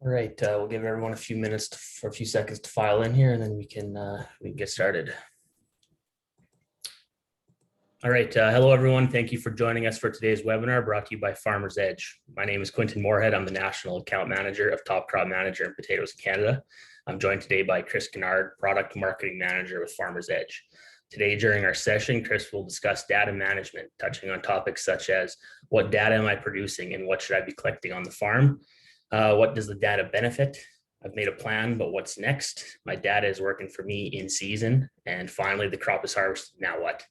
All right, we'll give everyone a few minutes for a few seconds to file in here, and then we can get started. All right, hello everyone. Thank you for joining us for today's webinar brought to you by Farmers Edge. My name is Quentin Moorhead. I'm the National Account Manager of Top Crop Manager in Potatoes Canada. I'm joined today by Chris Kennard, Product Marketing Manager with Farmers Edge. Today during our session, Chris will discuss data management, touching on topics such as what data am I producing and what should I be collecting on the farm? What does the data benefit? I've made a plan, but what's next? My data is working for me in season. And finally, the crop is harvested, now what?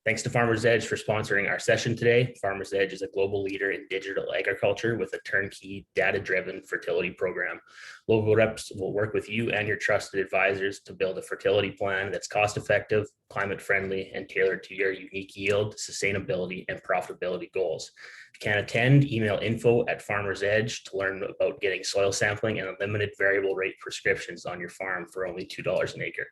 Thanks to Farmers Edge for sponsoring our session today. Farmers Edge is a global leader in digital agriculture with a turnkey data-driven fertility program. Local reps will work with you and your trusted advisors to build a fertility plan that's cost-effective, climate-friendly, and tailored to your unique yield, sustainability, and profitability goals. If you can't attend, email info@Farmers Edge to learn about getting soil sampling and unlimited variable rate prescriptions on your farm for only $2 an acre.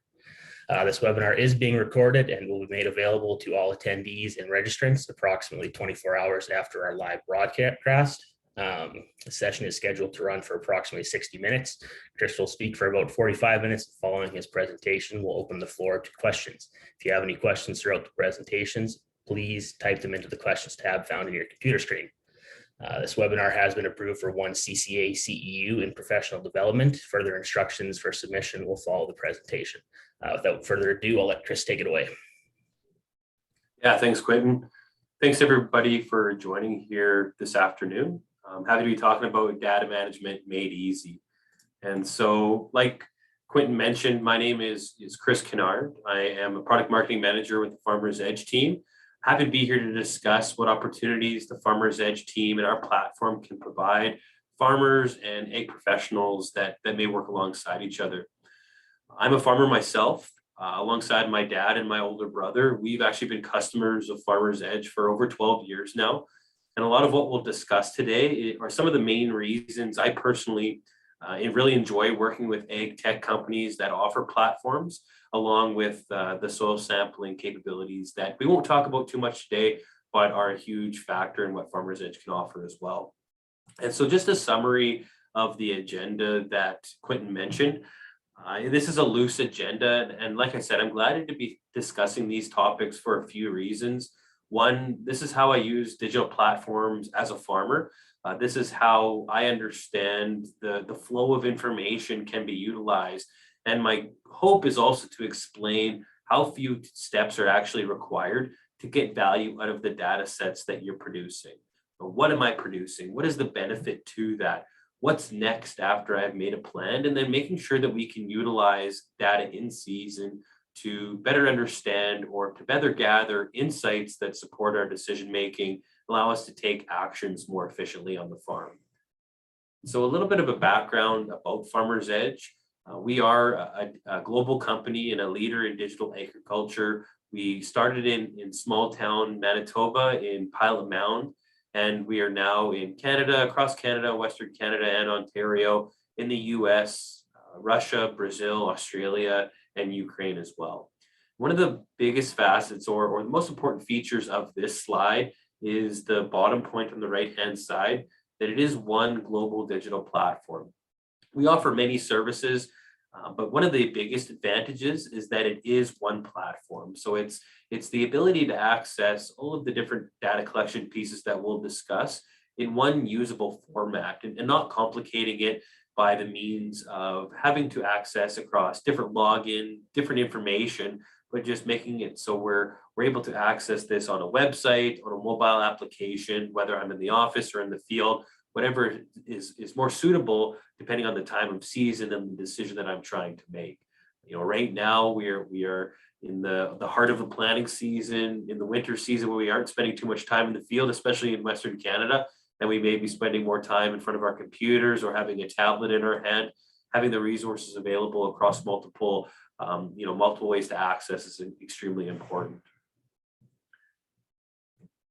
This webinar is being recorded and will be made available to all attendees and registrants approximately 24 hours after our live broadcast. The session is scheduled to run for approximately 60 minutes. Chris will speak for about 45 minutes. Following his presentation, we'll open the floor to questions. If you have any questions throughout the presentations, please type them into the questions tab found in your computer screen. This webinar has been approved for 1 CCA CEU in professional development. Further instructions for submission will follow the presentation. Without further ado, I'll let Chris take it away. Yeah, thanks, Quentin. Thanks, everybody, for joining here this afternoon. I'm happy to be talking about data management made easy. And so, like Quentin mentioned, my name is Chris Kennard. I am a product marketing manager with the Farmers Edge team. Happy to be here to discuss what opportunities the Farmers Edge team and our platform can provide farmers and ag professionals that may work alongside each other. I'm a farmer myself, alongside my dad and my older brother. We've actually been customers of Farmers Edge for over 12 years now. And a lot of what we'll discuss today are some of the main reasons I personally really enjoy working with ag tech companies that offer platforms, along with the soil sampling capabilities that we won't talk about too much today, but are a huge factor in what Farmers Edge can offer as well. And so just a summary of the agenda that Quentin mentioned. This is a loose agenda, and like I said, I'm glad to be discussing these topics for a few reasons. One, this is how I use digital platforms as a farmer. This is how I understand the flow of information can be utilized. And my hope is also to explain how few steps are actually required to get value out of the data sets that you're producing. What am I producing? What is the benefit to that? What's next after I've made a plan? And then making sure that we can utilize data in season to better understand or to better gather insights that support our decision making, allow us to take actions more efficiently on the farm. So a little bit of a background about Farmers Edge. We are a global company and a leader in digital agriculture. We started in small town Manitoba in Pilot Mound, and we are now in Canada, across Canada, Western Canada, and Ontario, in the US, Russia, Brazil, Australia, and Ukraine as well. One of the biggest facets or the most important features of this slide is the bottom point on the right-hand side, that it is one global digital platform. We offer many services, but one of the biggest advantages is that it is one platform. So it's the ability to access all of the different data collection pieces that we'll discuss in one usable format and not complicating it by the means of having to access across different login, different information, but just making it so we're able to access this on a website, on a mobile application, whether I'm in the office or in the field, whatever is more suitable depending on the time of season and the decision that I'm trying to make. You know, right now we are in the heart of the planting season, in the winter season, where we aren't spending too much time in the field, especially in Western Canada, and we may be spending more time in front of our computers or having a tablet in our hand. Having the resources available across multiple ways to access is extremely important.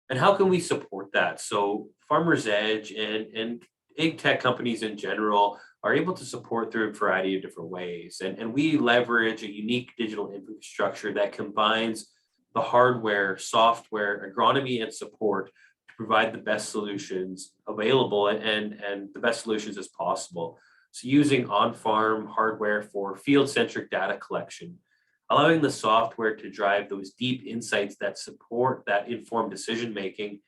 And how can we support that? So Farmers Edge and ag tech companies in general are able to support through a variety of different ways. And we leverage a unique digital infrastructure that combines the hardware, software, agronomy, and support to provide the best solutions available and the best solutions as possible. So using on-farm hardware for field-centric data collection, allowing the software to drive those deep insights that support that informed decision-making,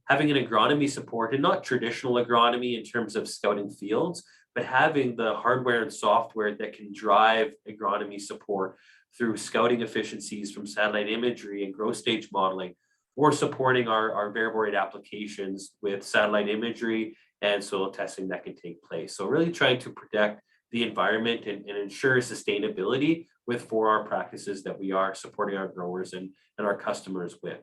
having an agronomy support, and not traditional agronomy in terms of scouting fields, but having the hardware and software that can drive agronomy support through scouting efficiencies from satellite imagery and growth stage modeling, or supporting our variable rate applications with satellite imagery and soil testing that can take place. So really trying to protect the environment and ensure sustainability for our practices that we are supporting our growers and our customers with.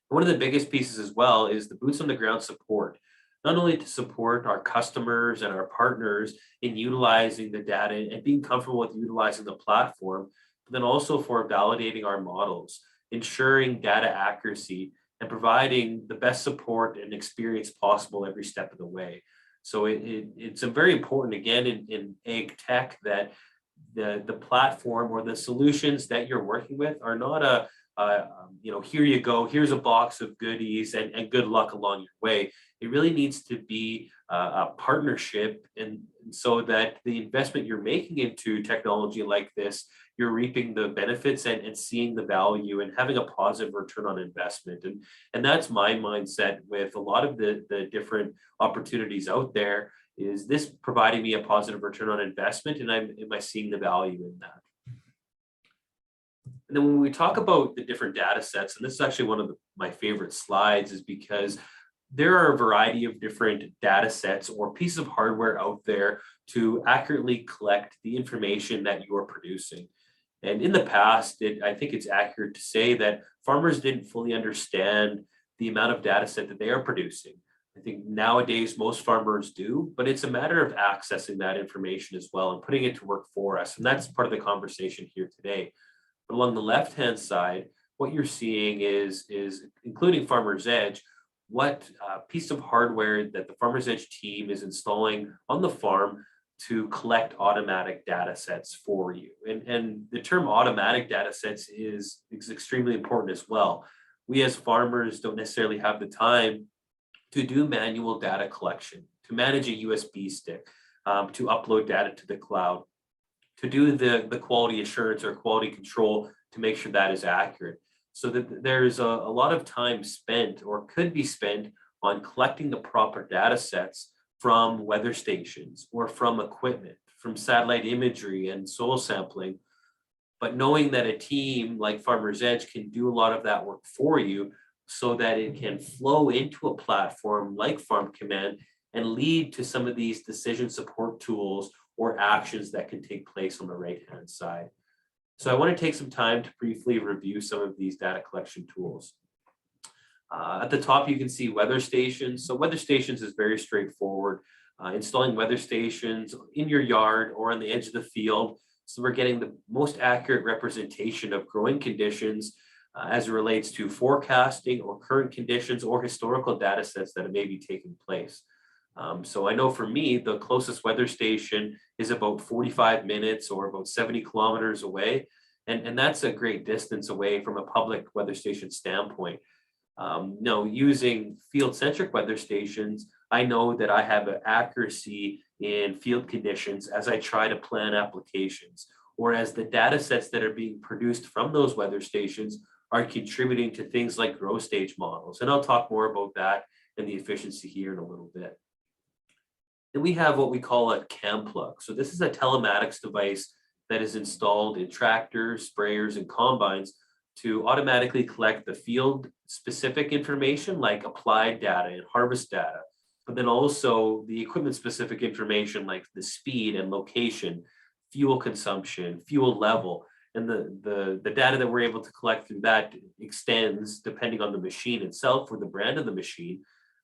One of the biggest pieces as well is the boots on the ground support, not only to support our customers and our partners in utilizing the data and being comfortable with utilizing the platform, but then also for validating our models, ensuring data accuracy, and providing the best support and experience possible every step of the way. So it's a very important, again, in ag tech, that the platform or the solutions that you're working with are not here you go, here's a box of goodies and good luck along your way. It really needs to be a partnership, and so that the investment you're making into technology like this, you're reaping the benefits and seeing the value and having a positive return on investment. And that's my mindset with a lot of the different opportunities out there. Is this providing me a positive return on investment, and am I seeing the value in that? And then when we talk about the different data sets, and this is actually one of my favorite slides, is because there are a variety of different data sets or pieces of hardware out there to accurately collect the information that you are producing. And in the past, I think it's accurate to say that farmers didn't fully understand the amount of data set that they are producing. I think nowadays most farmers do, but it's a matter of accessing that information as well and putting it to work for us. And that's part of the conversation here today. But along the left-hand side, what you're seeing is including Farmer's Edge, what piece of hardware that the Farmer's Edge team is installing on the farm to collect automatic data sets for you. And the term automatic data sets is extremely important as well. We as farmers don't necessarily have the time to do manual data collection, to manage a USB stick, to upload data to the cloud, to do the quality assurance or quality control to make sure that is accurate. So that there's a lot of time spent or could be spent on collecting the proper data sets from weather stations or from equipment, from satellite imagery and soil sampling. But knowing that a team like Farmer's Edge can do a lot of that work for you so that it can flow into a platform like Farm Command and lead to some of these decision support tools or actions that can take place on the right-hand side. So I want to take some time to briefly review some of these data collection tools. At the top, you can see weather stations. So weather stations is very straightforward. Installing weather stations in your yard or on the edge of the field, so we're getting the most accurate representation of growing conditions as it relates to forecasting or current conditions or historical data sets that may be taking place. So I know for me, the closest weather station is about 45 minutes or about 70 kilometers away. And that's a great distance away from a public weather station standpoint. Using field-centric weather stations, I know that I have an accuracy in field conditions as I try to plan applications, or as the data sets that are being produced from those weather stations are contributing to things like growth stage models. And I'll talk more about that and the efficiency here in a little bit. Then we have what we call a cam plug. So this is a telematics device that is installed in tractors, sprayers, and combines to automatically collect the field specific information like applied data and harvest data, but then also the equipment specific information like the speed and location, fuel consumption, fuel level, and the data that we're able to collect through that extends depending on the machine itself or the brand of the machine.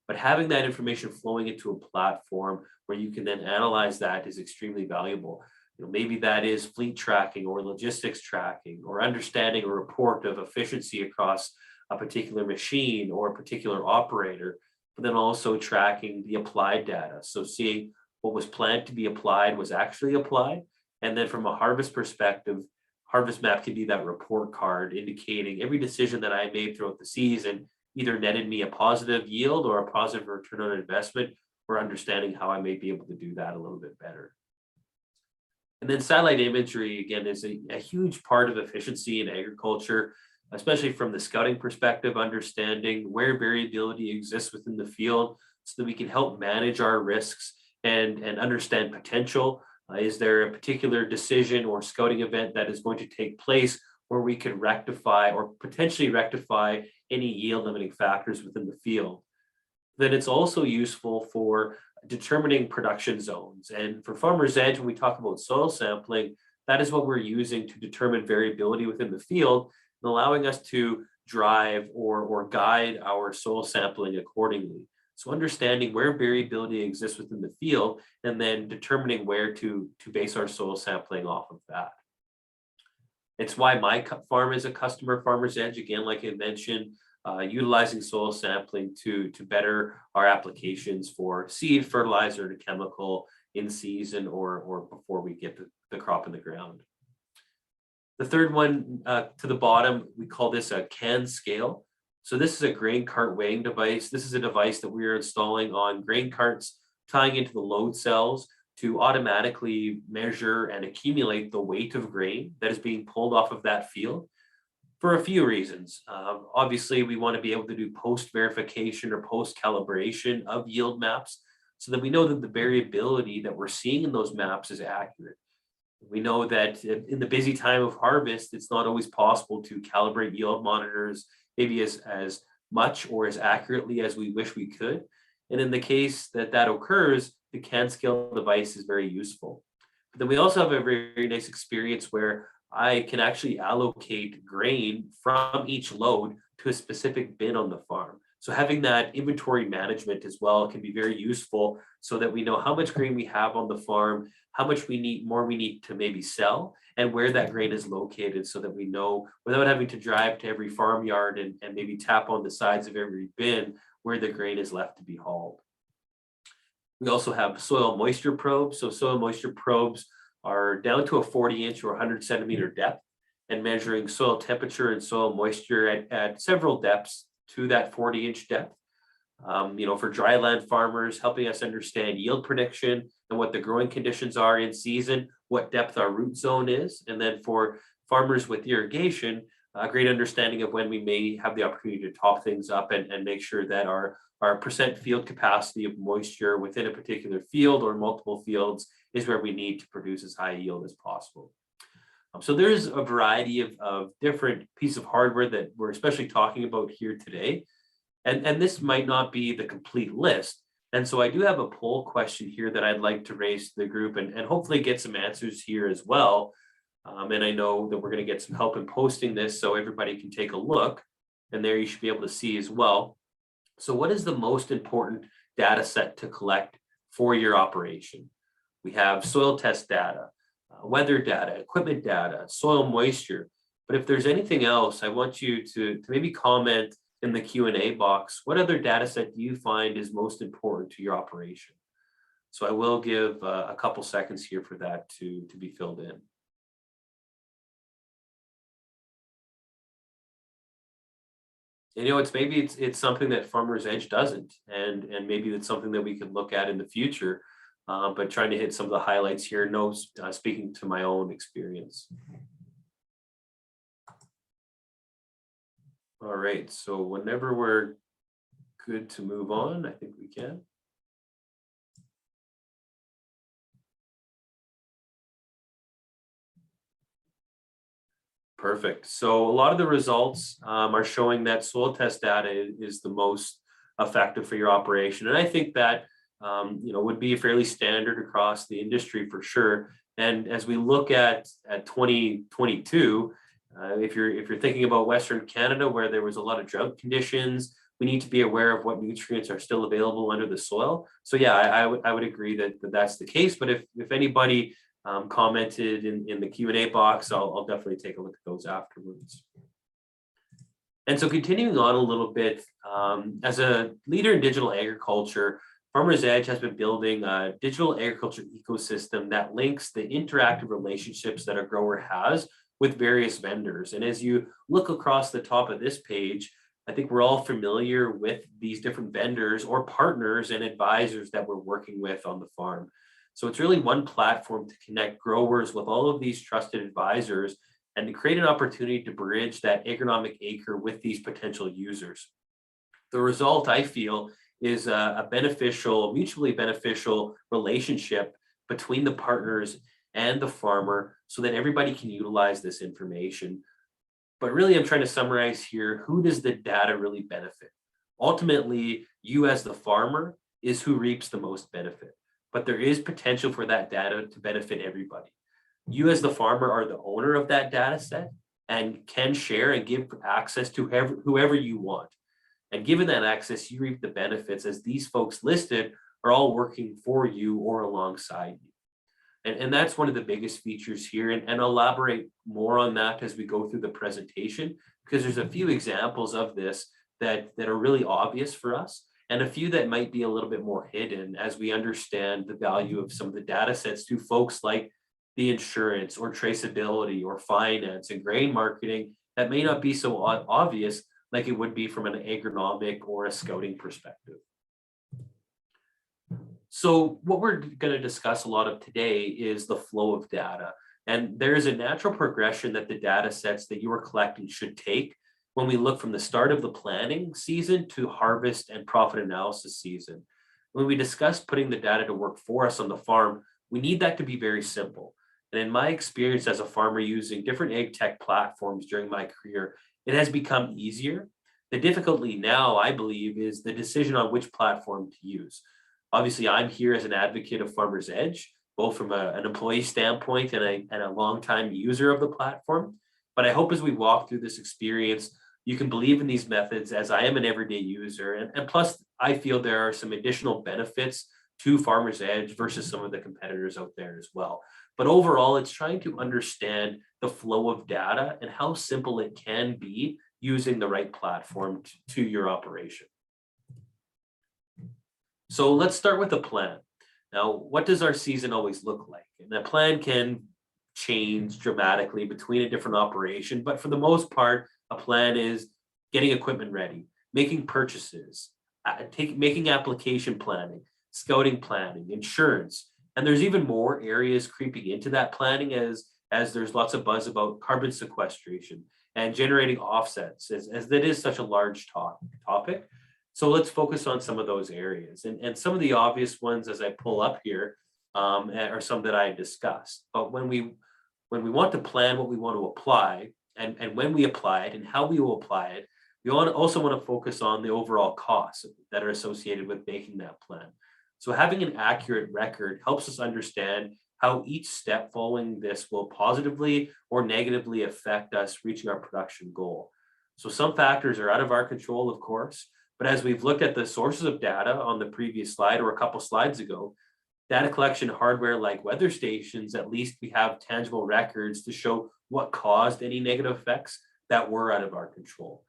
But having that information flowing into a platform where you can then analyze that is extremely valuable. Maybe that is fleet tracking or logistics tracking or understanding a report of efficiency across a particular machine or a particular operator, but then also tracking the applied data. So seeing what was planned to be applied was actually applied. And then from a harvest perspective, Harvest Map can be that report card indicating every decision that I made throughout the season either netted me a positive yield or a positive return on investment, or understanding how I may be able to do that a little bit better. And then satellite imagery, again, is a huge part of efficiency in agriculture, especially from the scouting perspective, understanding where variability exists within the field so that we can help manage our risks and understand potential. Is there a particular decision or scouting event that is going to take place where we could rectify or potentially rectify any yield limiting factors within the field? Then it's also useful for determining production zones. And for Farmer's Edge, when we talk about soil sampling, that is what we're using to determine variability within the field and allowing us to drive or guide our soil sampling accordingly. So understanding where variability exists within the field and then determining where to base our soil sampling off of that. It's why my farm is a customer Farmer's Edge, again, like I mentioned, utilizing soil sampling to better our applications for seed, fertilizer, and chemical in season or before we get the crop in the ground. The third one to the bottom, we call this a can scale. So this is a grain cart weighing device. This is a device that we are installing on grain carts, tying into the load cells to automatically measure and accumulate the weight of grain that is being pulled off of that field for a few reasons. Obviously, we want to be able to do post verification or post calibration of yield maps so that we know that the variability that we're seeing in those maps is accurate. We know that in the busy time of harvest, it's not always possible to calibrate yield monitors maybe as much or as accurately as we wish we could. And in the case that occurs, the can scale device is very useful. But then we also have a very, very nice experience where I can actually allocate grain from each load to a specific bin on the farm. So having that inventory management as well can be very useful so that we know how much grain we have on the farm, how much we need to maybe sell, and where that grain is located so that we know without having to drive to every farmyard and maybe tap on the sides of every bin where the grain is left to be hauled. We also have soil moisture probes. So soil moisture probes are down to a 40-inch or 100-centimeter depth and measuring soil temperature and soil moisture at several depths to that 40-inch depth. For dryland farmers, helping us understand yield prediction and what the growing conditions are in season, what depth our root zone is. And then for farmers with irrigation, a great understanding of when we may have the opportunity to top things up and make sure that our percent field capacity of moisture within a particular field or multiple fields is where we need to produce as high a yield as possible. So there's a variety of different pieces of hardware that we're especially talking about here today. And this might not be the complete list. And so I do have a poll question here that I'd like to raise to the group and hopefully get some answers here as well. And I know that we're going to get some help in posting this so everybody can take a look. And there you should be able to see as well. So what is the most important data set to collect for your operation? We have soil test data, weather data, equipment data, soil moisture. But if there's anything else, I want you to maybe comment in the Q&A box. What other data set do you find is most important to your operation? So I will give a couple seconds here for that to be filled in. It's something that Farmer's Edge doesn't, and maybe it's something that we could look at in the future. But trying to hit some of the highlights here, speaking to my own experience. All right, so whenever we're good to move on, I think we can. Perfect. So a lot of the results are showing that soil test data is the most effective for your operation. And I think that would be fairly standard across the industry for sure. And as we look at 2022, if you're thinking about Western Canada, where there was a lot of drought conditions, we need to be aware of what nutrients are still available under the soil. So yeah, I would agree that that's the case. But if anybody commented in the Q&A box, I'll definitely take a look at those afterwards. And so continuing on a little bit, as a leader in digital agriculture, Farmer's Edge has been building a digital agriculture ecosystem that links the interactive relationships that a grower has with various vendors. And as you look across the top of this page, I think we're all familiar with these different vendors or partners and advisors that we're working with on the farm. So it's really one platform to connect growers with all of these trusted advisors and to create an opportunity to bridge that agronomic acre with these potential users. The result, I feel, is a beneficial, mutually beneficial relationship between the partners and the farmer so that everybody can utilize this information. But really, I'm trying to summarize here, who does the data really benefit? Ultimately, you as the farmer is who reaps the most benefit, but there is potential for that data to benefit everybody. You as the farmer are the owner of that data set and can share and give access to whoever you want. And given that access, you reap the benefits as these folks listed are all working for you or alongside you. And that's one of the biggest features here. And I'll elaborate more on that as we go through the presentation, because there's a few examples of this that are really obvious for us, and a few that might be a little bit more hidden as we understand the value of some of the data sets to folks like the insurance or traceability or finance and grain marketing that may not be so obvious like it would be from an agronomic or a scouting perspective. So what we're going to discuss a lot of today is the flow of data. And there's a natural progression that the data sets that you are collecting should take when we look from the start of the planning season to harvest and profit analysis season. When we discuss putting the data to work for us on the farm, we need that to be very simple. And in my experience as a farmer using different ag tech platforms during my career, it has become easier. The difficulty now, I believe, is the decision on which platform to use. Obviously, I'm here as an advocate of Farmers Edge, both from an employee standpoint and a longtime user of the platform. But I hope as we walk through this experience, you can believe in these methods as I am an everyday user. And plus, I feel there are some additional benefits to Farmers Edge versus some of the competitors out there as well. But overall, it's trying to understand the flow of data and how simple it can be using the right platform to your operation. So let's start with a plan. Now, what does our season always look like? And that plan can change dramatically between a different operation, but for the most part, a plan is getting equipment ready, making purchases, making application planning, scouting planning, insurance. And there's even more areas creeping into that planning as there's lots of buzz about carbon sequestration and generating offsets, as that is such a large topic. So let's focus on some of those areas. And some of the obvious ones as I pull up here are some that I discussed. But when we want to plan what we want to apply and when we apply it and how we will apply it, we also want to focus on the overall costs that are associated with making that plan. So having an accurate record helps us understand how each step following this will positively or negatively affect us reaching our production goal. So some factors are out of our control, of course, but as we've looked at the sources of data on the previous slide or a couple slides ago, data collection hardware like weather stations, at least we have tangible records to show what caused any negative effects that were out of our control.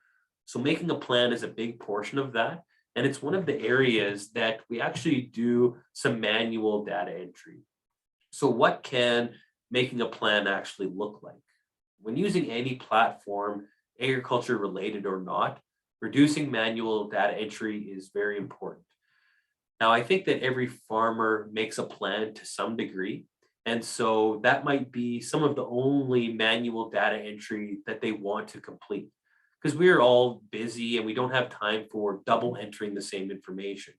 So making a plan is a big portion of that. And it's one of the areas that we actually do some manual data entry. So what can making a plan actually look like? When using any platform, agriculture related or not, reducing manual data entry is very important. Now, I think that every farmer makes a plan to some degree. And so that might be some of the only manual data entry that they want to complete, because we are all busy and we don't have time for double entering the same information.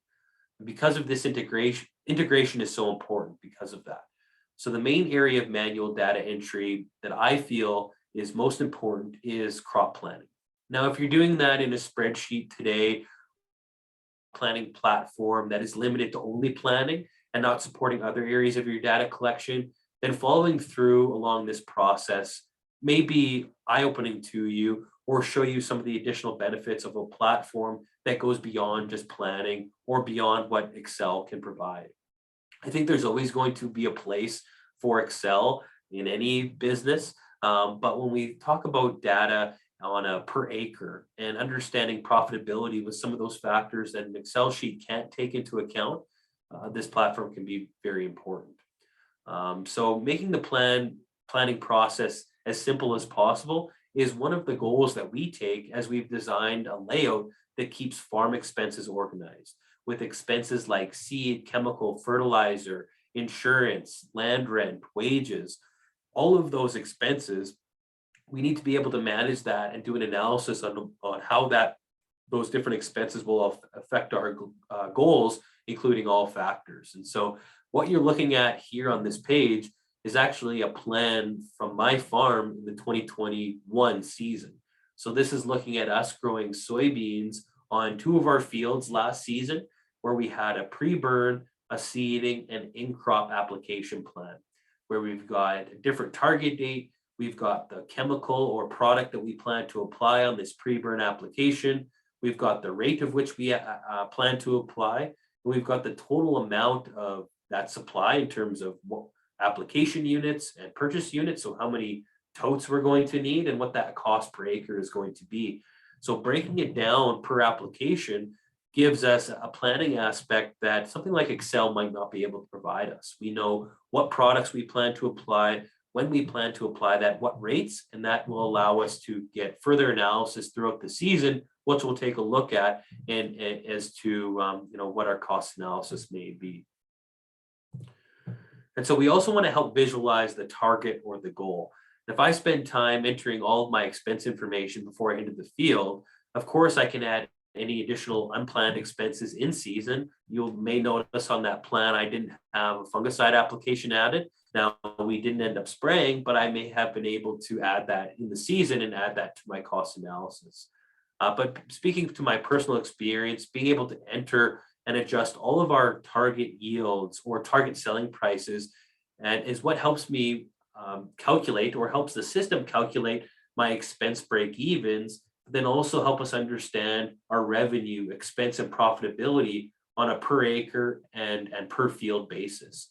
And because of this integration is so important because of that. So the main area of manual data entry that I feel is most important is crop planning. Now, if you're doing that in a spreadsheet today, planning platform that is limited to only planning and not supporting other areas of your data collection, then following through along this process may be eye-opening to you or show you some of the additional benefits of a platform that goes beyond just planning or beyond what Excel can provide. I think there's always going to be a place for Excel in any business, but when we talk about data on a per acre and understanding profitability with some of those factors that an Excel sheet can't take into account, this platform can be very important. So making the planning process as simple as possible is one of the goals that we take as we've designed a layout that keeps farm expenses organized, with expenses like seed, chemical, fertilizer, insurance, land rent, wages, all of those expenses. We need to be able to manage that and do an analysis on how those different expenses will affect our goals, including all factors. And so what you're looking at here on this page is actually a plan from my farm in the 2021 season. So this is looking at us growing soybeans on 2 of our fields last season, where we had a pre-burn, a seeding, and in-crop application plan, where we've got a different target date. We've got the chemical or product that we plan to apply on this pre-burn application. We've got the rate of which we plan to apply. And we've got the total amount of that supply in terms of what application units and purchase units. So how many totes we're going to need and what that cost per acre is going to be. So breaking it down per application gives us a planning aspect that something like Excel might not be able to provide us. We know what products we plan to apply, when we plan to apply that, what rates, and that will allow us to get further analysis throughout the season, which we'll take a look at and as to what our cost analysis may be. And so we also want to help visualize the target or the goal. If I spend time entering all of my expense information before I enter the field, of course I can add any additional unplanned expenses in season. You may notice on that plan, I didn't have a fungicide application added. Now, we didn't end up spraying, but I may have been able to add that in the season and add that to my cost analysis. But speaking to my personal experience, being able to enter and adjust all of our target yields or target selling prices and is what helps me calculate, or helps the system calculate, my expense break evens, then also help us understand our revenue, expense, and profitability on a per acre and per field basis.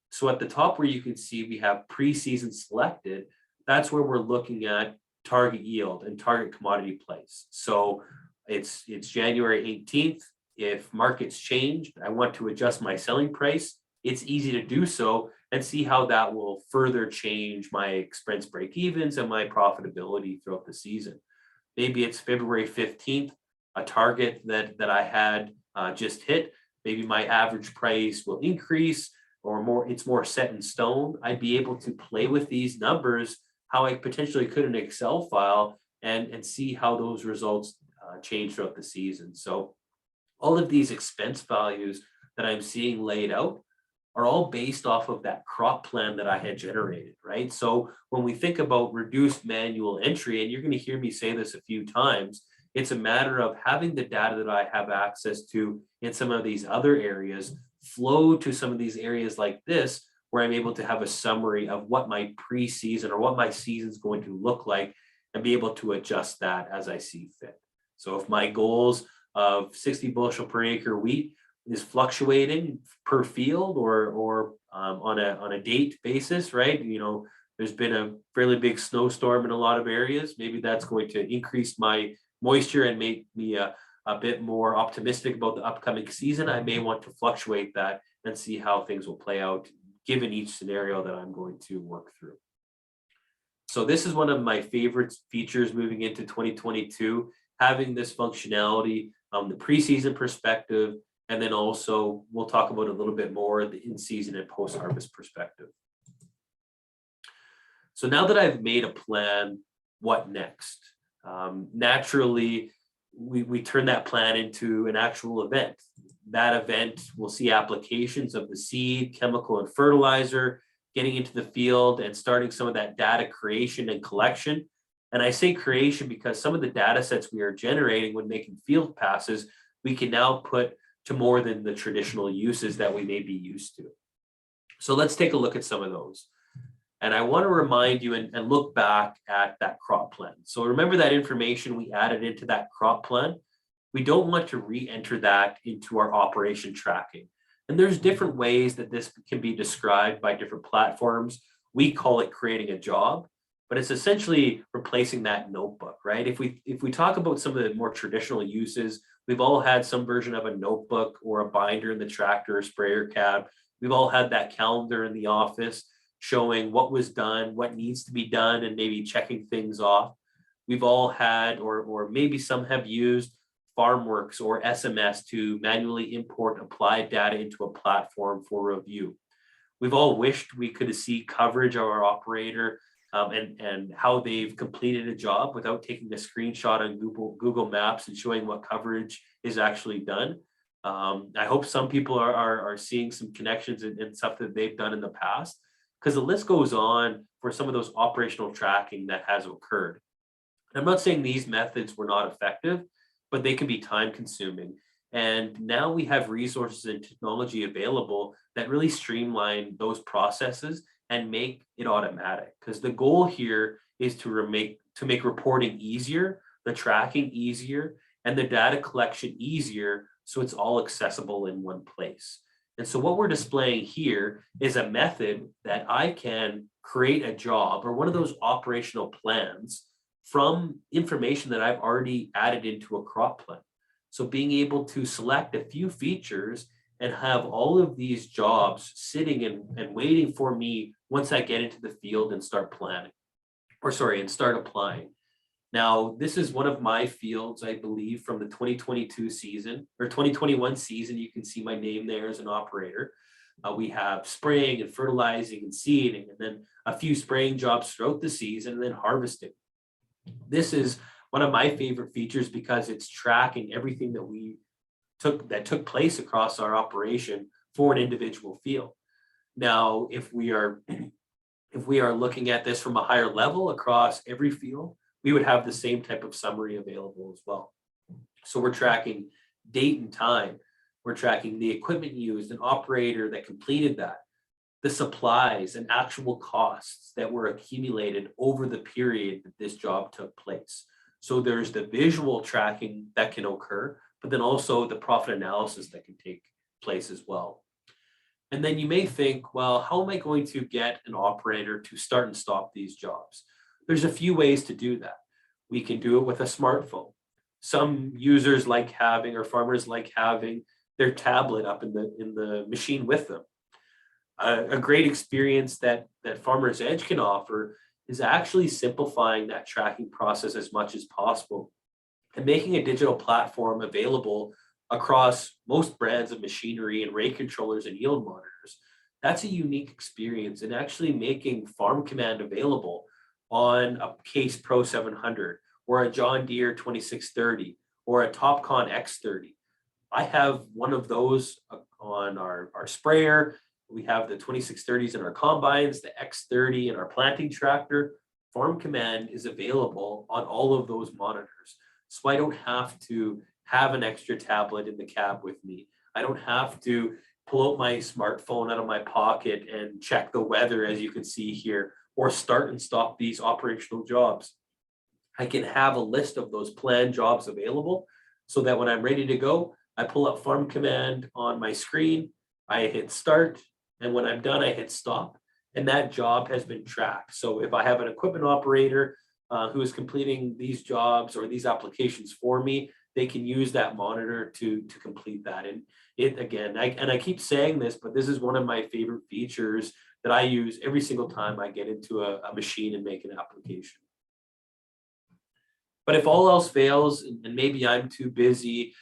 So at the top where you can see we have pre-season selected, that's where we're looking at target yield and target commodity price. So it's January 18th. If markets change, I want to adjust my selling price, it's easy to do so and see how that will further change my expense break evens and my profitability throughout the season. Maybe it's February 15th, a target that I had just hit. Maybe my average price will increase, or it's more set in stone. I'd be able to play with these numbers, how I potentially could in an Excel file, and see how those results change throughout the season. So all of these expense values that I'm seeing laid out are all based off of that crop plan that I had generated, right? So when we think about reduced manual entry, and you're going to hear me say this a few times, it's a matter of having the data that I have access to in some of these other areas flow to some of these areas like this, where I'm able to have a summary of what my pre-season or what my season is going to look like and be able to adjust that as I see fit. So if my goals of 60 bushel per acre wheat is fluctuating per field or on a date basis, right? There's been a fairly big snowstorm in a lot of areas. Maybe that's going to increase my moisture and make me a bit more optimistic about the upcoming season. I may want to fluctuate that and see how things will play out given each scenario that I'm going to work through. So this is one of my favorite features moving into 2022, having this functionality, the preseason perspective, and then also we'll talk about a little bit more the in-season and post-harvest perspective. So now that I've made a plan, what next? Naturally, we turn that plan into an actual event. That event will see applications of the seed, chemical, and fertilizer, getting into the field and starting some of that data creation and collection. And I say creation because some of the data sets we are generating when making field passes, we can now put to more than the traditional uses that we may be used to. So let's take a look at some of those. And I want to remind you and look back at that crop plan. So remember that information we added into that crop plan. We don't want to re-enter that into our operation tracking. And there's different ways that this can be described by different platforms. We call it creating a job, but it's essentially replacing that notebook, right? If we talk about some of the more traditional uses, we've all had some version of a notebook or a binder in the tractor or sprayer cab. We've all had that calendar in the office showing what was done, what needs to be done, and maybe checking things off. we've all had, or maybe some have used FarmWorks or SMS to manually import applied data into a platform for review. We've all wished we could see coverage of our operator and how they've completed a job without taking a screenshot on Google Maps and showing what coverage is actually done. I hope some people are seeing some connections and stuff that they've done in the past, because the list goes on for some of those operational tracking that has occurred. And I'm not saying these methods were not effective, but they can be time consuming. And now we have resources and technology available that really streamline those processes and make it automatic. Because the goal here is to make reporting easier, the tracking easier, and the data collection easier, so it's all accessible in one place. And so what we're displaying here is a method that I can create a job or one of those operational plans from information that I've already added into a crop plan. So being able to select a few features and have all of these jobs sitting and waiting for me once I get into the field and start planning, and start applying. Now, this is one of my fields, I believe, from the 2022 season or 2021 season. You can see my name there as an operator. We have spraying and fertilizing and seeding, and then a few spraying jobs throughout the season, and then harvesting. This is one of my favorite features because it's tracking everything that took place across our operation for an individual field. Now, if we are looking at this from a higher level across every field, we would have the same type of summary available as well. So we're tracking date and time. We're tracking the equipment used, an operator that completed that, the supplies and actual costs that were accumulated over the period that this job took place. So there's the visual tracking that can occur, but then also the profit analysis that can take place as well. And then you may think, well, how am I going to get an operator to start and stop these jobs? There's a few ways to do that. We can do it with a smartphone. Some users like having, or farmers like having, their tablet up in the machine with them. A great experience that Farmers Edge can offer is actually simplifying that tracking process as much as possible and making a digital platform available across most brands of machinery and rate controllers and yield monitors. That's a unique experience, and actually making Farm Command available on a Case Pro 700 or a John Deere 2630 or a Topcon X30. I have one of those on our sprayer. We have the 2630s in our combines, the X30 in our planting tractor. Farm Command is available on all of those monitors. So I don't have to have an extra tablet in the cab with me. I don't have to pull out my smartphone out of my pocket and check the weather, as you can see here, or start and stop these operational jobs. I can have a list of those planned jobs available so that when I'm ready to go, I pull up Farm Command on my screen, I hit start, and when I'm done, I hit stop, and that job has been tracked. So if I have an equipment operator who is completing these jobs or these applications for me, they can use that monitor to complete that. And it, again, I keep saying this, but this is one of my favorite features that I use every single time I get into a machine and make an application. But if all else fails, and maybe I'm too busy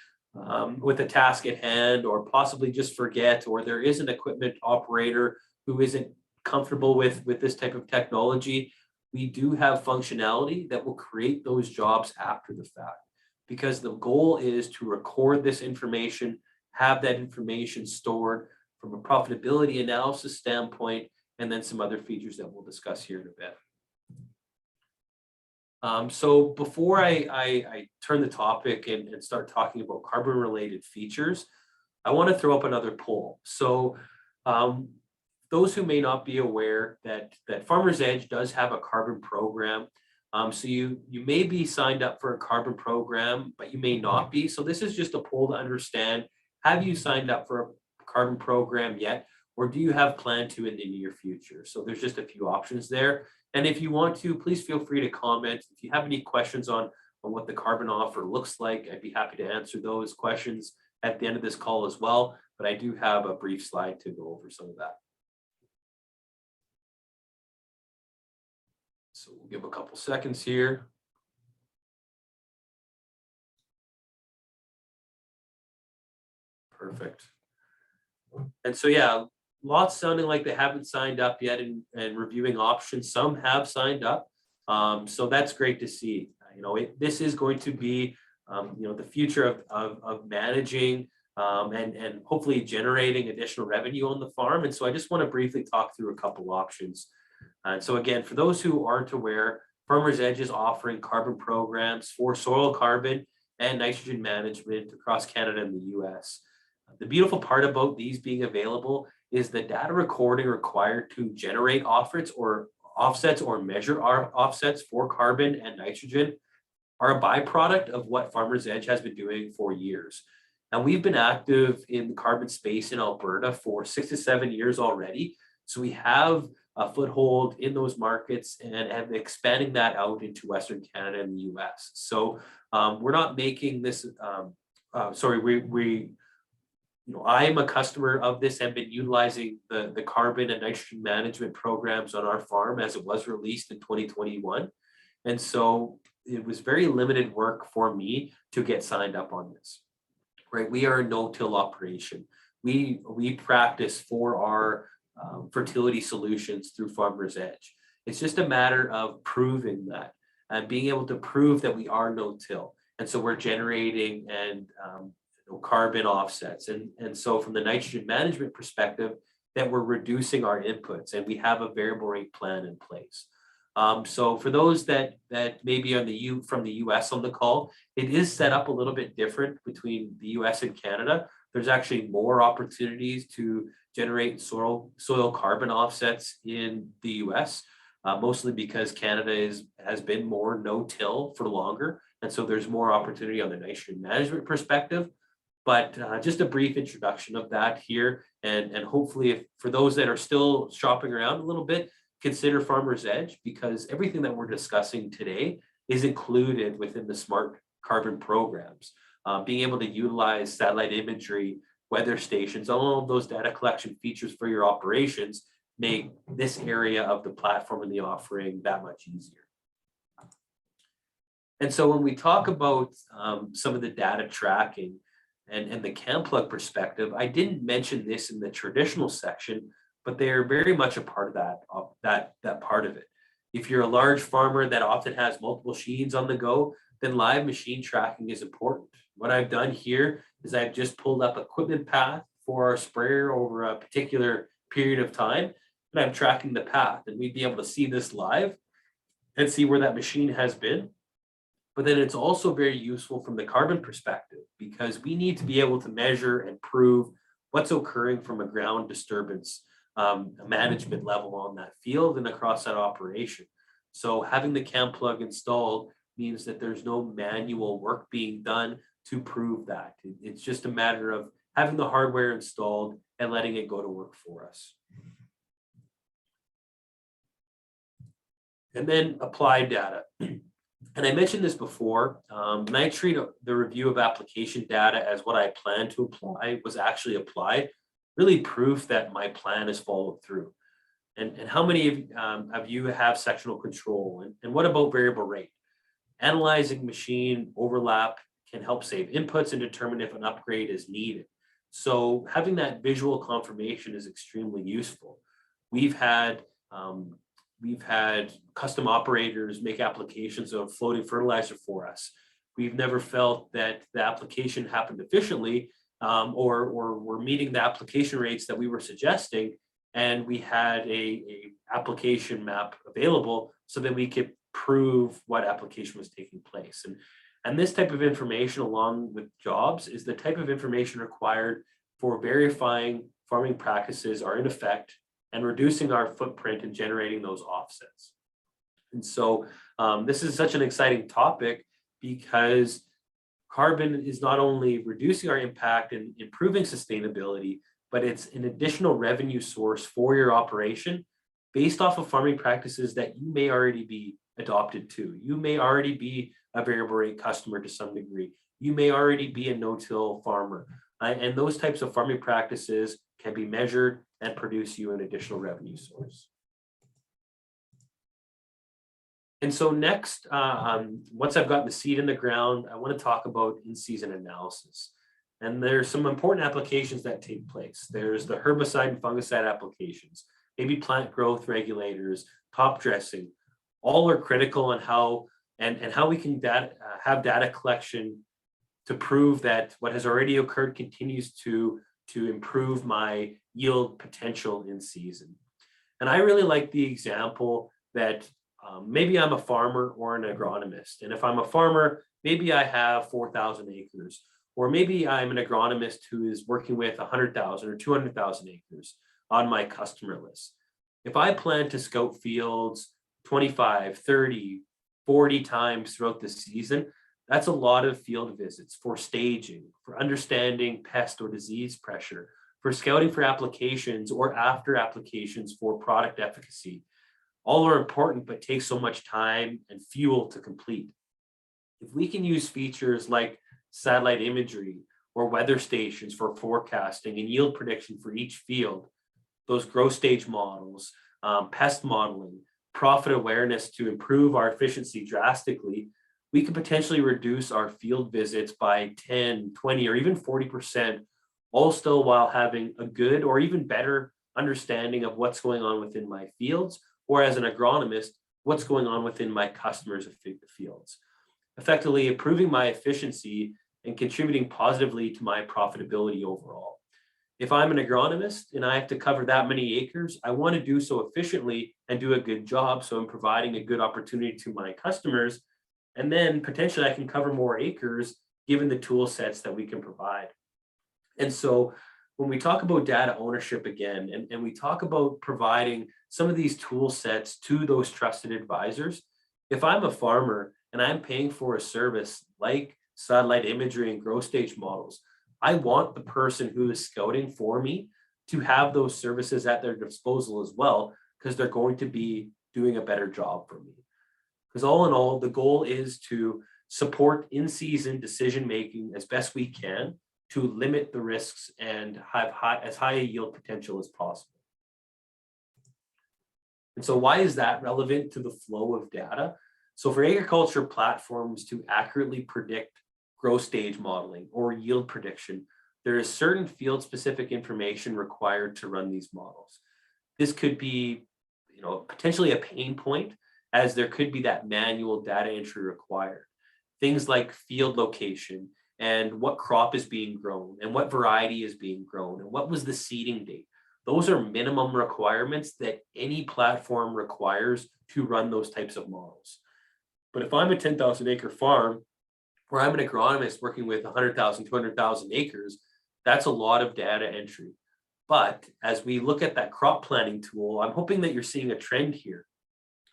with a task at hand, or possibly just forget, or there is an equipment operator who isn't comfortable with this type of technology, we do have functionality that will create those jobs after the fact. Because the goal is to record this information, have that information stored from a profitability analysis standpoint, and then some other features that we'll discuss here in a bit. So before I turn the topic and start talking about carbon related features, I want to throw up another poll. So those who may not be aware that Farmers Edge does have a carbon program. So you may be signed up for a carbon program, but you may not be. So this is just a poll to understand, have you signed up for a carbon program yet? Or do you have planned to in the near future? So there's just a few options there. And if you want to, please feel free to comment. If you have any questions on what the carbon offer looks like, I'd be happy to answer those questions at the end of this call as well. But I do have a brief slide to go over some of that. So we'll give a couple seconds here. Perfect. And so, yeah, lots sounding like they haven't signed up yet and reviewing options. Some have signed up. So that's great to see. This is going to be, the future of managing and hopefully generating additional revenue on the farm. And so I just want to briefly talk through a couple options. And so again, for those who aren't aware, Farmers Edge is offering carbon programs for soil carbon and nitrogen management across Canada and the US. The beautiful part about these being available is the data recording required to generate offsets or measure our offsets for carbon and nitrogen are a byproduct of what Farmers Edge has been doing for years. And we've been active in the carbon space in Alberta for 6 to 7 years already. So we have a foothold in those markets and have expanding that out into Western Canada and the US. So we're not making this, I am a customer of this and been utilizing the carbon and nitrogen management programs on our farm as it was released in 2021. And so it was very limited work for me to get signed up on this, right? We are a no-till operation. We practice for our fertility solutions through Farmers Edge. It's just a matter of proving that and being able to prove that we are no-till. And so we're generating and carbon offsets. And so from the nitrogen management perspective, that we're reducing our inputs and we have a variable rate plan in place. So for those that maybe are from the US on the call, it is set up a little bit different between the US and Canada. There's actually more opportunities to generate soil carbon offsets in the US, mostly because Canada has been more no-till for longer. And so there's more opportunity on the nitrogen management perspective. But just a brief introduction of that here. And hopefully for those that are still shopping around a little bit, consider Farmers Edge, because everything that we're discussing today is included within the smart carbon programs. Being able to utilize satellite imagery, weather stations, all of those data collection features for your operations make this area of the platform and the offering that much easier. And so when we talk about some of the data tracking and the CAMPlug perspective, I didn't mention this in the traditional section, but they are very much a part of that part of it. If you're a large farmer that often has multiple machines on the go, then live machine tracking is important. What I've done here is I've just pulled up equipment path for our sprayer over a particular period of time, and I'm tracking the path, and we'd be able to see this live and see where that machine has been. But then it's also very useful from the carbon perspective, because we need to be able to measure and prove what's occurring from a ground disturbance management level on that field and across that operation. So having the CAMPlug installed means that there's no manual work being done to prove that. It's just a matter of having the hardware installed and letting it go to work for us. And then applied data. And I mentioned this before, and I treat the review of application data as what I plan to apply was actually applied, really proof that my plan is followed through. And how many of you have sectional control? And what about variable rate? Analyzing machine overlap can help save inputs and determine if an upgrade is needed. So having that visual confirmation is extremely useful. We've had custom operators make applications of floating fertilizer for us. We've never felt that the application happened efficiently or we're meeting the application rates that we were suggesting, and we had a application map available so that we could prove what application was taking place. And this type of information, along with jobs, is the type of information required for verifying farming practices are in effect and reducing our footprint and generating those offsets. And so this is such an exciting topic because carbon is not only reducing our impact and improving sustainability, but it's an additional revenue source for your operation based off of farming practices that you may already be adopted to. You may already be a variable rate customer to some degree. You may already be a no-till farmer. And those types of farming practices can be measured and produce you an additional revenue source. And so next, once I've gotten the seed in the ground, I want to talk about in-season analysis. And there's some important applications that take place. There's the herbicide and fungicide applications, maybe plant growth regulators, top dressing, all are critical in how and how we can have data collection to prove that what has already occurred continues to improve my yield potential in season. And I really like the example that maybe I'm a farmer or an agronomist. And if I'm a farmer, maybe I have 4,000 acres, or maybe I'm an agronomist who is working with 100,000 or 200,000 acres on my customer list. If I plan to scout fields 25, 30, 40 times throughout the season, that's a lot of field visits for staging, for understanding pest or disease pressure, for scouting for applications or after applications for product efficacy. All are important, but take so much time and fuel to complete. If we can use features like satellite imagery or weather stations for forecasting and yield prediction for each field, those growth stage models, pest modeling, profit awareness to improve our efficiency drastically, we could potentially reduce our field visits by 10, 20, or even 40%, all still while having a good or even better understanding of what's going on within my fields, or as an agronomist, what's going on within my customers' fields, effectively improving my efficiency and contributing positively to my profitability overall. If I'm an agronomist and I have to cover that many acres, I want to do so efficiently and do a good job. So I'm providing a good opportunity to my customers. And then potentially I can cover more acres given the tool sets that we can provide. And so when we talk about data ownership again, and we talk about providing some of these tool sets to those trusted advisors, if I'm a farmer and I'm paying for a service like satellite imagery and growth stage models, I want the person who is scouting for me to have those services at their disposal as well, because they're going to be doing a better job for me. Because all in all, the goal is to support in-season decision-making as best we can to limit the risks and have as high a yield potential as possible. And so why is that relevant to the flow of data? So for agriculture platforms to accurately predict growth stage modeling or yield prediction, there is certain field-specific information required to run these models. This could be, potentially a pain point, as there could be that manual data entry required. Things like field location and what crop is being grown and what variety is being grown and what was the seeding date. Those are minimum requirements that any platform requires to run those types of models. But if I'm a 10,000 acre farm where I'm an agronomist working with 100,000, 200,000 acres, that's a lot of data entry. But as we look at that crop planning tool, I'm hoping that you're seeing a trend here.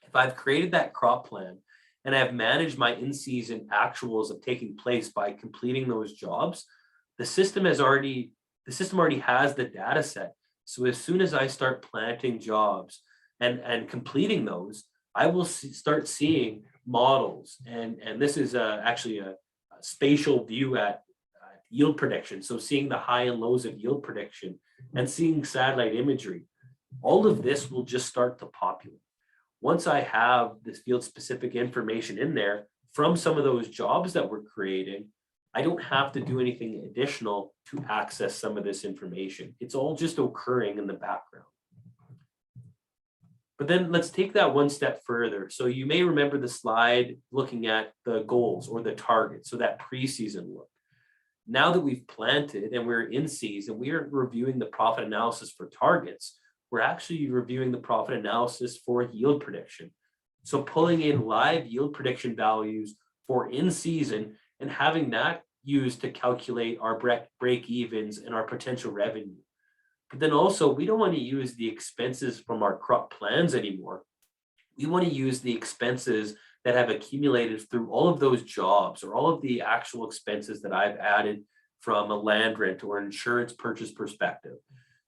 If I've created that crop plan and I've managed my in-season actuals of taking place by completing those jobs, the system already has the data set. So as soon as I start planting jobs and completing those, I will start seeing models. And this is actually a spatial view at yield prediction. So seeing the high and lows of yield prediction and seeing satellite imagery, all of this will just start to populate. Once I have this field specific information in there from some of those jobs that we're creating, I don't have to do anything additional to access some of this information. It's all just occurring in the background. But then let's take that one step further. So you may remember the slide looking at the goals or the targets, so that preseason look. Now that we've planted and we're in season, we are reviewing the profit analysis for targets. We're actually reviewing the profit analysis for yield prediction. So pulling in live yield prediction values for in season and having that used to calculate our break evens and our potential revenue. But then also, we don't want to use the expenses from our crop plans anymore. We want to use the expenses that have accumulated through all of those jobs or all of the actual expenses that I've added from a land rent or insurance purchase perspective.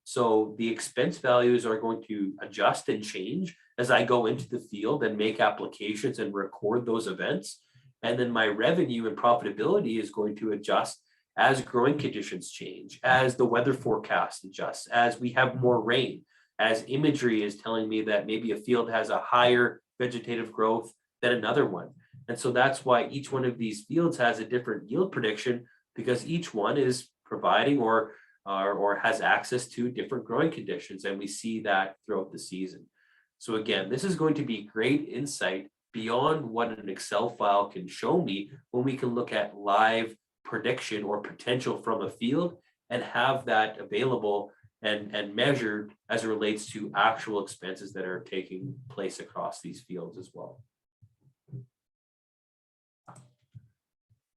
So the expense values are going to adjust and change as I go into the field and make applications and record those events. And then my revenue and profitability is going to adjust as growing conditions change, as the weather forecast adjusts, as we have more rain, as imagery is telling me that maybe a field has a higher vegetative growth than another one. And so that's why each one of these fields has a different yield prediction, because each one is providing or has access to different growing conditions. And we see that throughout the season. So again, this is going to be great insight beyond what an Excel file can show me when we can look at live prediction or potential from a field and have that available and measured as it relates to actual expenses that are taking place across these fields as well.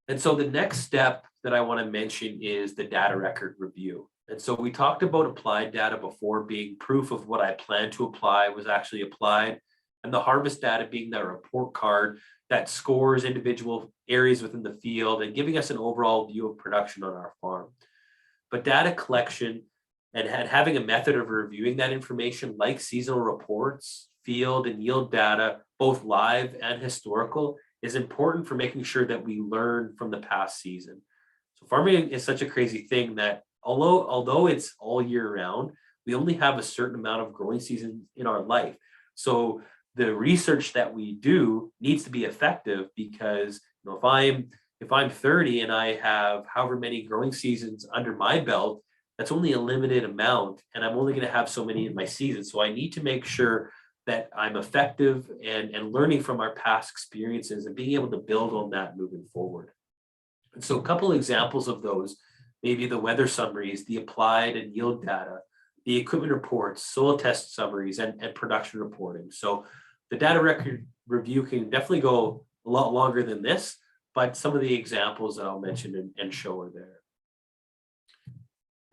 And so the next step that I want to mention is the data record review. And so we talked about applied data before being proof of what I planned to apply was actually applied, and the harvest data being that report card that scores individual areas within the field and giving us an overall view of production on our farm. But data collection and having a method of reviewing that information like seasonal reports, field and yield data, both live and historical, is important for making sure that we learn from the past season. So farming is such a crazy thing that although it's all year round, we only have a certain amount of growing seasons in our life. So the research that we do needs to be effective because if I'm 30 and I have however many growing seasons under my belt, that's only a limited amount, and I'm only going to have so many in my season. So I need to make sure that I'm effective and learning from our past experiences and being able to build on that moving forward. And so a couple of examples of those, maybe the weather summaries, the applied and yield data, the equipment reports, soil test summaries, and production reporting. So the data record review can definitely go a lot longer than this, but some of the examples that I'll mention and show are there.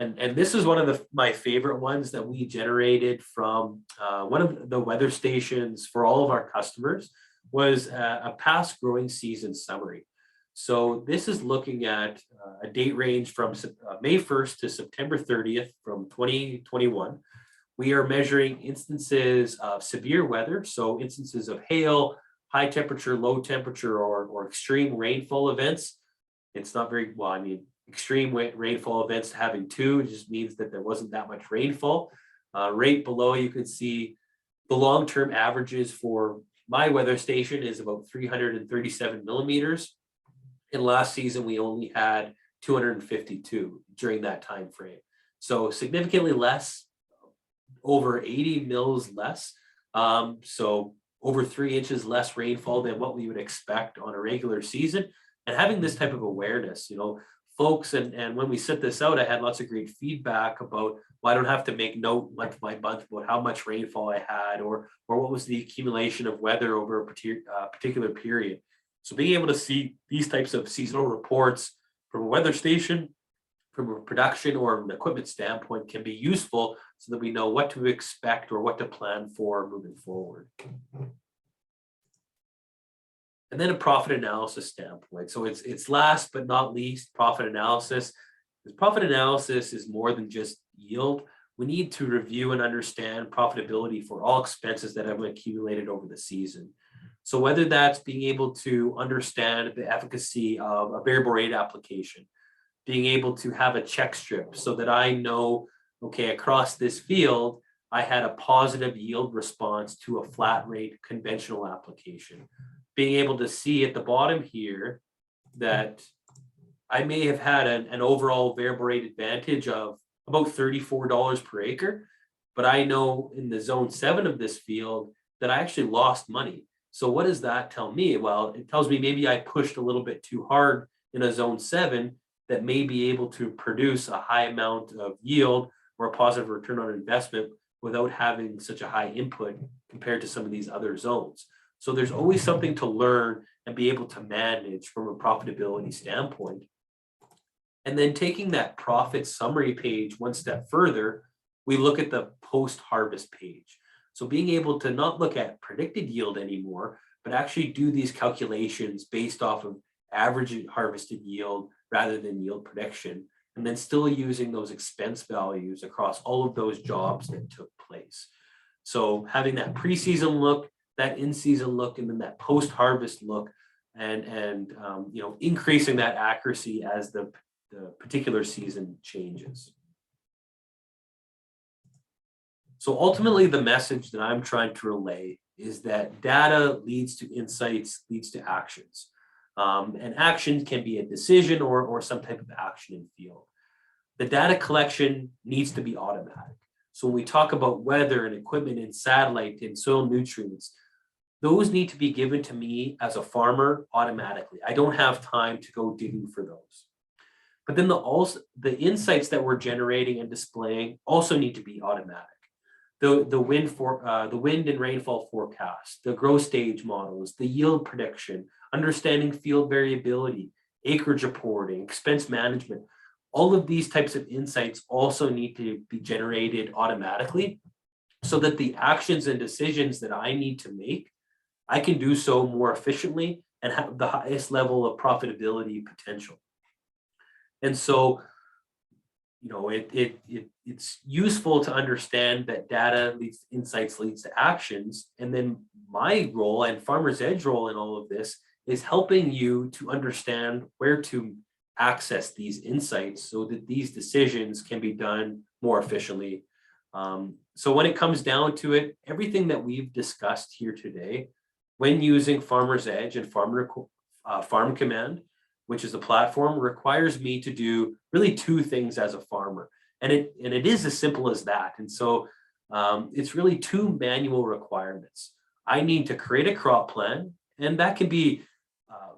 And this is one of my favorite ones that we generated from one of the weather stations for all of our customers was a past growing season summary. So this is looking at a date range from May 1st to September 30th from 2021. We are measuring instances of severe weather, so instances of hail, high temperature, low temperature, or extreme rainfall events. It's not very, well, I mean, extreme rainfall events having two just means that there wasn't that much rainfall. Right below, you can see the long-term averages for my weather station is about 337 millimeters. And last season, we only had 252 during that time frame. So significantly less, over 80 mils less. So over 3 inches less rainfall than what we would expect on a regular season. And having this type of awareness, folks, and when we set this out, I had lots of great feedback about, well, I don't have to make note month by month about how much rainfall I had or what was the accumulation of weather over a particular period. So being able to see these types of seasonal reports from a weather station, from a production or an equipment standpoint can be useful so that we know what to expect or what to plan for moving forward. And then a profit analysis standpoint. So it's last but not least, profit analysis. Because profit analysis is more than just yield. We need to review and understand profitability for all expenses that have accumulated over the season. So whether that's being able to understand the efficacy of a variable rate application, being able to have a check strip so that I know, okay, across this field, I had a positive yield response to a flat rate conventional application. Being able to see at the bottom here that I may have had an overall variable rate advantage of about $34 per acre, but I know in the zone 7 of this field that I actually lost money. So what does that tell me? Well, it tells me maybe I pushed a little bit too hard in a zone 7 that may be able to produce a high amount of yield or a positive return on investment without having such a high input compared to some of these other zones. So there's always something to learn and be able to manage from a profitability standpoint. And then taking that profit summary page one step further, we look at the post-harvest page. So being able to not look at predicted yield anymore, but actually do these calculations based off of average harvested yield rather than yield prediction, and then still using those expense values across all of those jobs that took place. So having that preseason look, that in-season look, and then that post-harvest look, and increasing that accuracy as the particular season changes. So ultimately, the message that I'm trying to relay is that data leads to insights, leads to actions. And action can be a decision or some type of action in field. the data collection needs to be automatic. So when we talk about weather and equipment and satellite and soil nutrients, those need to be given to me as a farmer automatically. I don't have time to go digging for those. But then the insights that we're generating and displaying also need to be automatic. The wind and rainfall forecast, the growth stage models, the yield prediction, understanding field variability, acreage reporting, expense management, all of these types of insights also need to be generated automatically so that the actions and decisions that I need to make, I can do so more efficiently and have the highest level of profitability potential. And so, it's useful to understand that data leads to insights, leads to actions. And then my role and Farmer's Edge role in all of this is helping you to understand where to access these insights so that these decisions can be done more efficiently. So when it comes down to it, everything that we've discussed here today, when using Farmer's Edge and Farm Command, which is the platform, requires me to do really two things as a farmer. And it is as simple as that. And so it's really two manual requirements. I need to create a crop plan, and that can be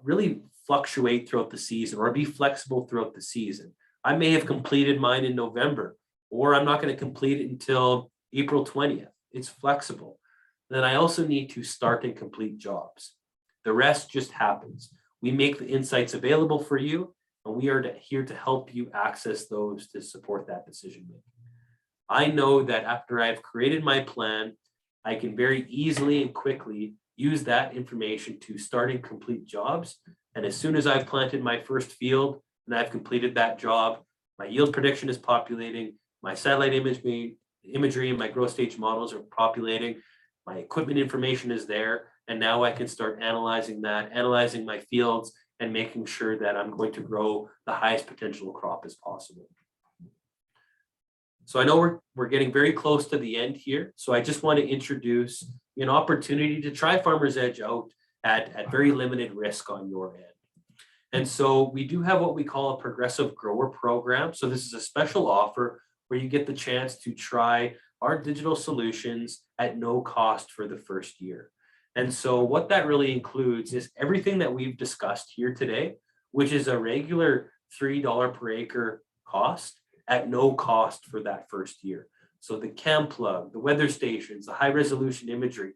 really fluctuate throughout the season or be flexible throughout the season. I may have completed mine in November, or I'm not going to complete it until April 20th. It's flexible. Then I also need to start and complete jobs. The rest just happens. We make the insights available for you, and we are here to help you access those to support that decision making. I know that after I've created my plan, I can very easily and quickly use that information to start and complete jobs. And as soon as I've planted my first field and I've completed that job, my yield prediction is populating, my satellite imagery and my growth stage models are populating, my equipment information is there, and now I can start analyzing my fields and making sure that I'm going to grow the highest potential crop as possible. So I know we're getting very close to the end here. So I just want to introduce an opportunity to try Farmer's Edge out at very limited risk on your end. And so we do have what we call a progressive grower program. So this is a special offer where you get the chance to try our digital solutions at no cost for the first year. And so what that really includes is everything that we've discussed here today, which is a regular $3 per acre cost at no cost for that first year. So the cam plug, the weather stations, the high resolution imagery,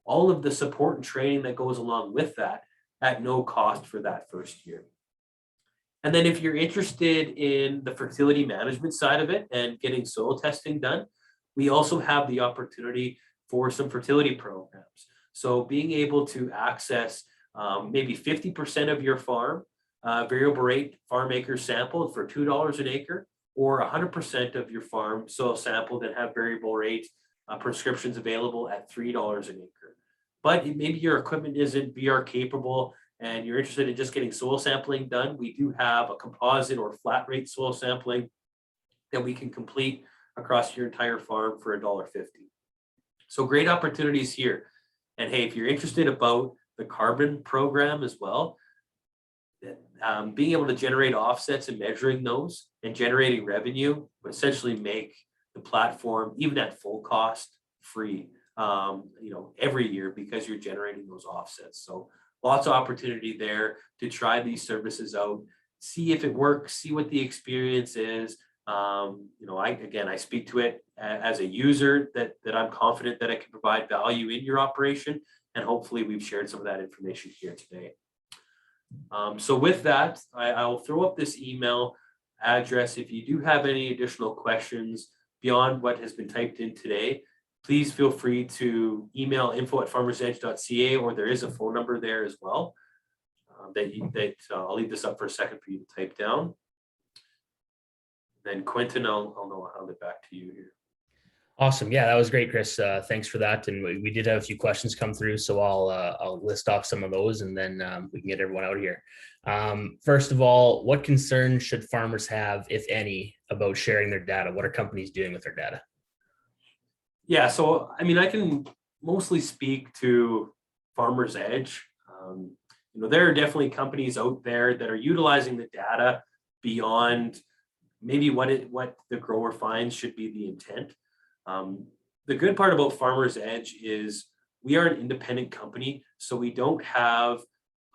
all of the support and training that goes along with that at no cost for that first year. And then if you're interested in the fertility management side of it and getting soil testing done, we also have the opportunity for some fertility programs. So being able to access maybe 50% of your farm, variable rate farm acres sampled for $2 an acre, or 100% of your farm soil sampled and have variable rate prescriptions available at $3 an acre. But maybe your equipment isn't VR capable and you're interested in just getting soil sampling done, we do have a composite or flat rate soil sampling that we can complete across your entire farm for $1.50. So great opportunities here. And hey, if you're interested about the carbon program as well, being able to generate offsets and measuring those and generating revenue would essentially make the platform, even at full cost, free every year because you're generating those offsets. So lots of opportunity there to try these services out, see if it works, see what the experience is. I speak to it as a user that I'm confident that I can provide value in your operation, and hopefully we've shared some of that information here today. So with that, I'll throw up this email address. If you do have any additional questions beyond what has been typed in today, please feel free to email info@farmersedge.ca, or there is a phone number there as well I'll leave this up for a second for you to type down. Then Quentin, I'll hand it back to you here. Awesome. Yeah, that was great, Chris. Thanks for that. And we did have a few questions come through, so I'll list off some of those, and then we can get everyone out of here. First of all, what concerns should farmers have, if any, about sharing their data? What are companies doing with their data? Yeah, so I can mostly speak to Farmer's Edge. There are definitely companies out there that are utilizing the data beyond maybe what the grower finds should be the intent. The good part about Farmer's Edge is we are an independent company, so we don't have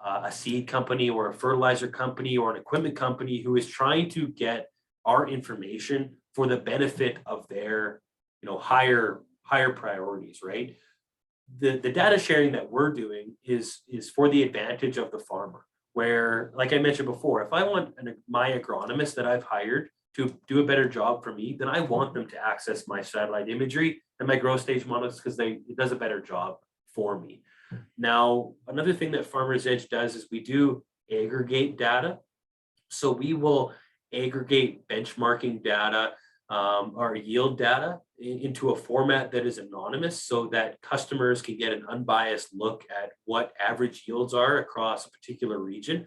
a seed company or a fertilizer company or an equipment company who is trying to get our information for the benefit of their, higher priorities, right? The data sharing that we're doing is for the advantage of the farmer. Where, like I mentioned before, if I want my agronomist that I've hired to do a better job for me, then I want them to access my satellite imagery and my growth stage models because it does a better job for me. Now, another thing that Farmer's Edge does is we do aggregate data. So we will aggregate benchmarking data, our yield data into a format that is anonymous so that customers can get an unbiased look at what average yields are across a particular region.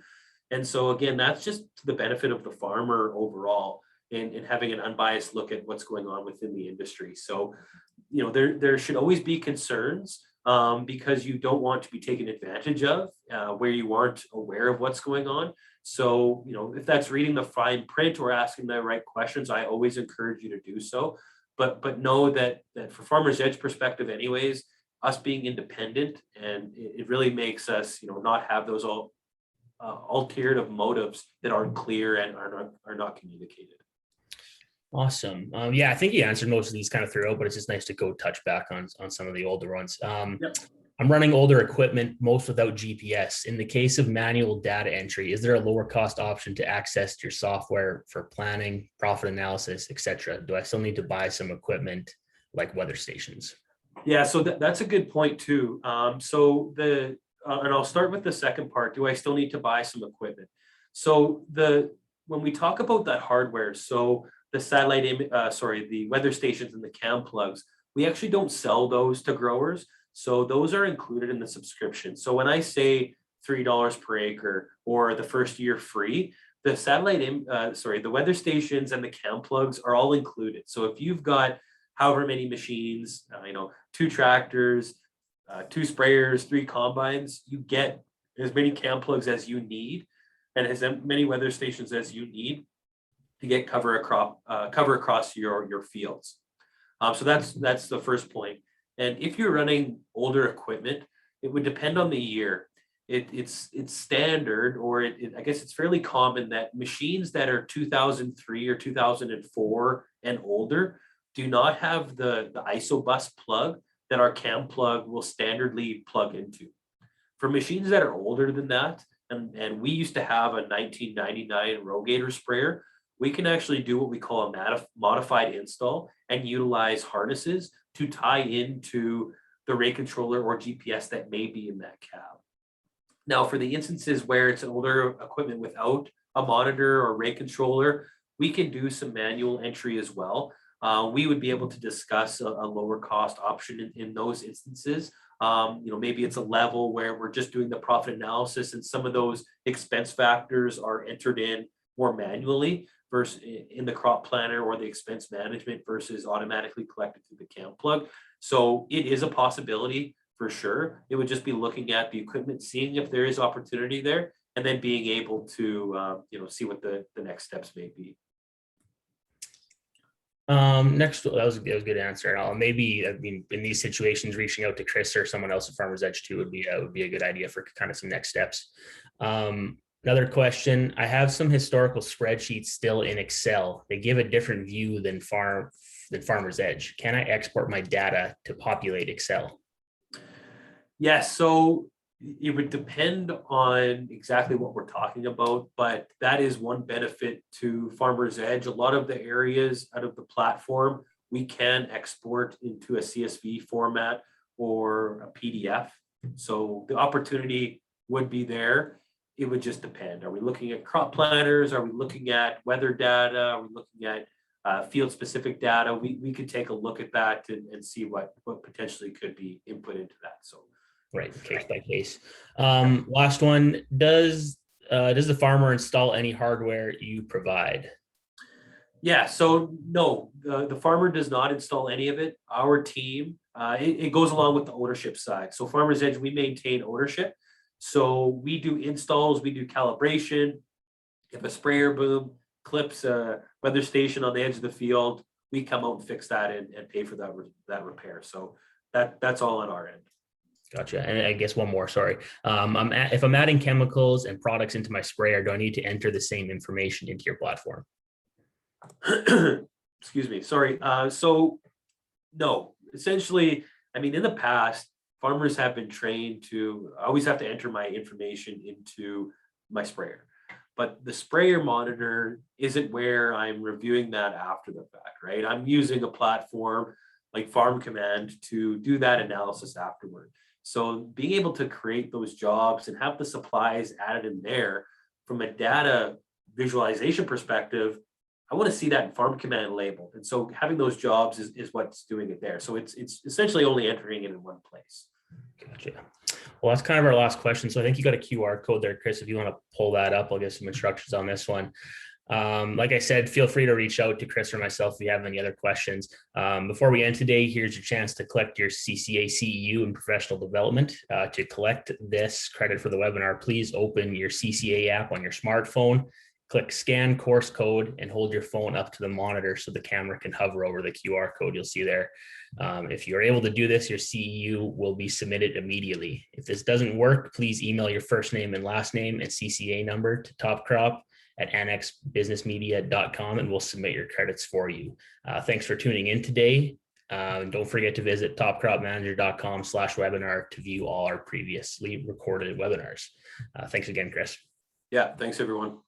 And so again, that's just to the benefit of the farmer overall and having an unbiased look at what's going on within the industry. So, there should always be concerns because you don't want to be taken advantage of where you aren't aware of what's going on. So, if that's reading the fine print or asking the right questions, I always encourage you to do so. But know that for Farmer's Edge perspective anyways, us being independent, and it really makes us, not have those alternative motives that aren't clear and are not communicated. Awesome. Yeah, I think you answered most of these kind of throughout, but it's just nice to go touch back on some of the older ones. Yep. I'm running older equipment, most without GPS. In the case of manual data entry, is there a lower cost option to access your software for planning, profit analysis, etc.? Do I still need to buy some equipment like weather stations? Yeah, so that's a good point too. And I'll start with the second part. Do I still need to buy some equipment? So when we talk about that hardware, so the the weather stations and the cam plugs, we actually don't sell those to growers. So those are included in the subscription. So when I say $3 per acre or the first year free, the weather stations and the cam plugs are all included. So if you've got however many machines, 2 tractors, 2 sprayers, 3 combines, you get as many cam plugs as you need and as many weather stations as you need to get cover across your fields. So that's the first point. And if you're running older equipment, it would depend on the year. It's standard, or I guess it's fairly common that machines that are 2003 or 2004 and older do not have the isobus plug that our cam plug will standardly plug into. For machines that are older than that, and we used to have a 1999 Rogator sprayer, we can actually do what we call a modified install and utilize harnesses to tie into the rate controller or GPS that may be in that cab. Now, for the instances where it's an older equipment without a monitor or rate controller, we can do some manual entry as well. We would be able to discuss a lower cost option in those instances. Maybe it's a level where we're just doing the profit analysis and some of those expense factors are entered in more manually versus in the crop planner or the expense management versus automatically collected through the cam plug. So it is a possibility for sure. It would just be looking at the equipment, seeing if there is opportunity there, and then being able to see what the next steps may be. Next, that was a good answer. In these situations, reaching out to Chris or someone else at Farmer's Edge too would be a good idea for kind of some next steps. Another question: I have some historical spreadsheets still in Excel. They give a different view than Farmer's Edge. Can I export my data to populate Excel? Yes. So it would depend on exactly what we're talking about, but that is one benefit to Farmer's Edge. A lot of the areas out of the platform, we can export into a CSV format or a PDF. So the opportunity would be there. It would just depend. Are we looking at crop planners? Are we looking at weather data? Are we looking at field specific data? We could take a look at that and see what potentially could be input into that. So. Right, case by case. Last one: does the farmer install any hardware you provide? Yeah, so no, the farmer does not install any of it. Our team, it goes along with the ownership side. So Farmer's Edge, we maintain ownership. So we do installs, we do calibration. If a sprayer boom clips a weather station on the edge of the field, we come out and fix that and pay for that repair. So that's all on our end. Gotcha. And I guess one more, sorry. If I'm adding chemicals and products into my sprayer, do I need to enter the same information into your platform? Excuse me, sorry. So no, essentially, I mean, in the past, farmers have been trained to always have to enter my information into my sprayer. But the sprayer monitor isn't where I'm reviewing that after the fact, right? I'm using a platform like Farm Command to do that analysis afterward. So being able to create those jobs and have the supplies added in there from a data visualization perspective, I want to see that in Farm Command labeled. And so having those jobs is what's doing it there. So it's essentially only entering it in one place. Gotcha. Well, that's kind of our last question. So I think you got a QR code there, Chris. If you want to pull that up, I'll get some instructions on this one. Like I said, feel free to reach out to Chris or myself if you have any other questions. Before we end today, here's your chance to collect your CCA CEU in professional development. To collect this credit for the webinar, please open your CCA app on your smartphone, click scan course code, and hold your phone up to the monitor so the camera can hover over the QR code you'll see there. If you're able to do this, your CEU will be submitted immediately. If this doesn't work, please email your first name and last name and CCA number to topcrop@annexbusinessmedia.com and we'll submit your credits for you. Thanks for tuning in today. Don't forget to visit topcropmanager.com/webinar to view all our previously recorded webinars. Thanks again, Chris. Yeah, thanks everyone.